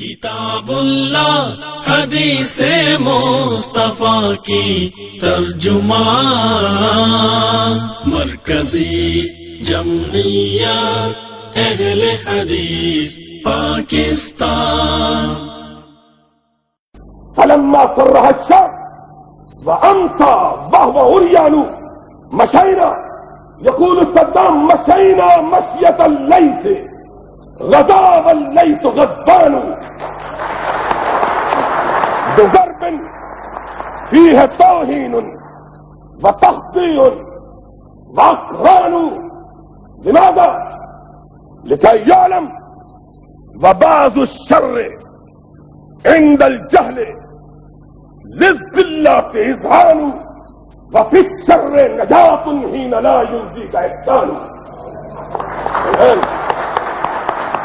کتاب اللہ حدیث مصطفیٰ کی ترجمان، مرکزی جمعیت اہل حدیث پاکستان۔ فلما صرح الشمس وامسى وهو عريان مشينا، يقول صدام مشينا مشية الليث غدا والليث غضبان، بضرب فيه توهين وتخطيء وأقران. لماذا؟ لكي يعلم وبعض الشر عند الجهل للذلة إذعان، وفي الشر نجاة حين لا يرضيك إحسان. الآن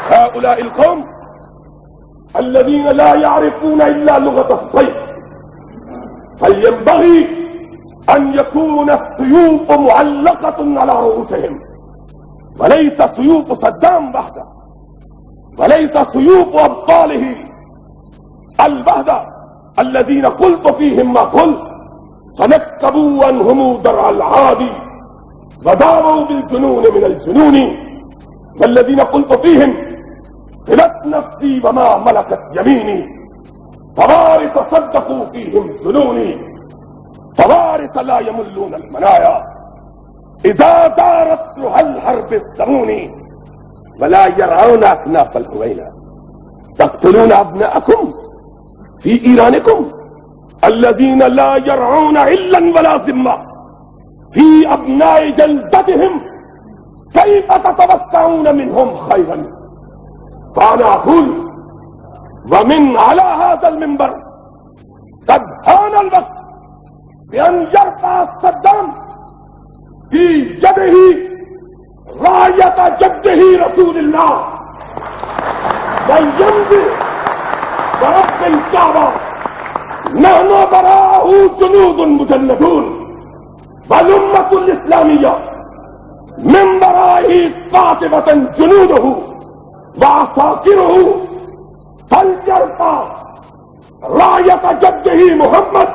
هؤلاء القوم الذين لا يعرفون إلا لغة الصيد، فلينبغي أن يكون السيوف معلقة على رؤوسهم، وليس سيوف صدام وحده، وليس سيوف أبطاله الوحده الذين قلت فيهم ما قلت، فنكتبوا عنهم درع العادي وداروا بالجنون من الجنون، والذين قلت فيهم خلت نفسي وما ملكت يميني، فوارث صدقوا فيهم ذنوني، فوارث لا يملون المنايا إذا دارت رحى الحرب السمون، ولا يرعون أكناف الهوينة. تقتلون أبناءكم في إيرانكم الذين لا يرعون علا ولا ذمة في أبناء جلدتهم، كيف تتوسعون منهم خيرا؟ فأنا أقول ومن على هذا المنبر قد حان الوقت بأن يرفع صدام في يده راية جده رسول الله ويمضي ورب الكعبة نحن براءه جنود مجندون، والأمة الإسلامية من ورائه قاطبة جنوده وعساكره، فليرفع راية جده محمد،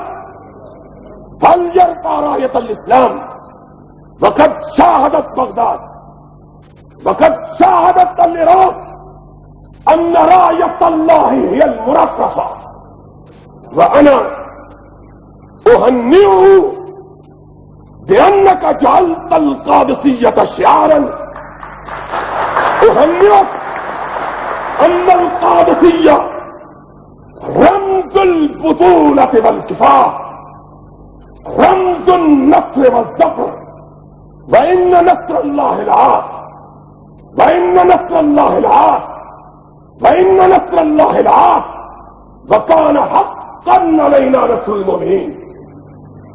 فليرفع راية الإسلام. وقد شاهدت بغداد وقد شاهدت العراق أن راية الله هي المرفرفة، وأنا أهنئه بأنك جعلت القادسية شعارا. أهنئك أن القادسية رمز البطولة والكفاح، رمز النصر والظفر، وإن نصر الله العاد، وإن نصر الله العاد، وإن نصر الله العاد، وكان حقا علينا نصر المؤمنين.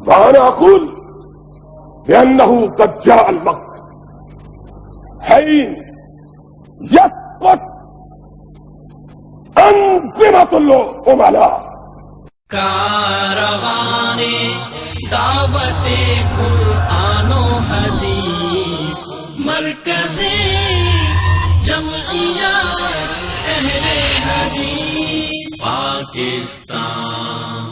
وأنا أقول بأنه قد جاء الوقت حين يسقط أنظمة العملاء. کاروان دعوت قرآن و حدیث، مرکزی جمعیت اہل حدیث پاکستان۔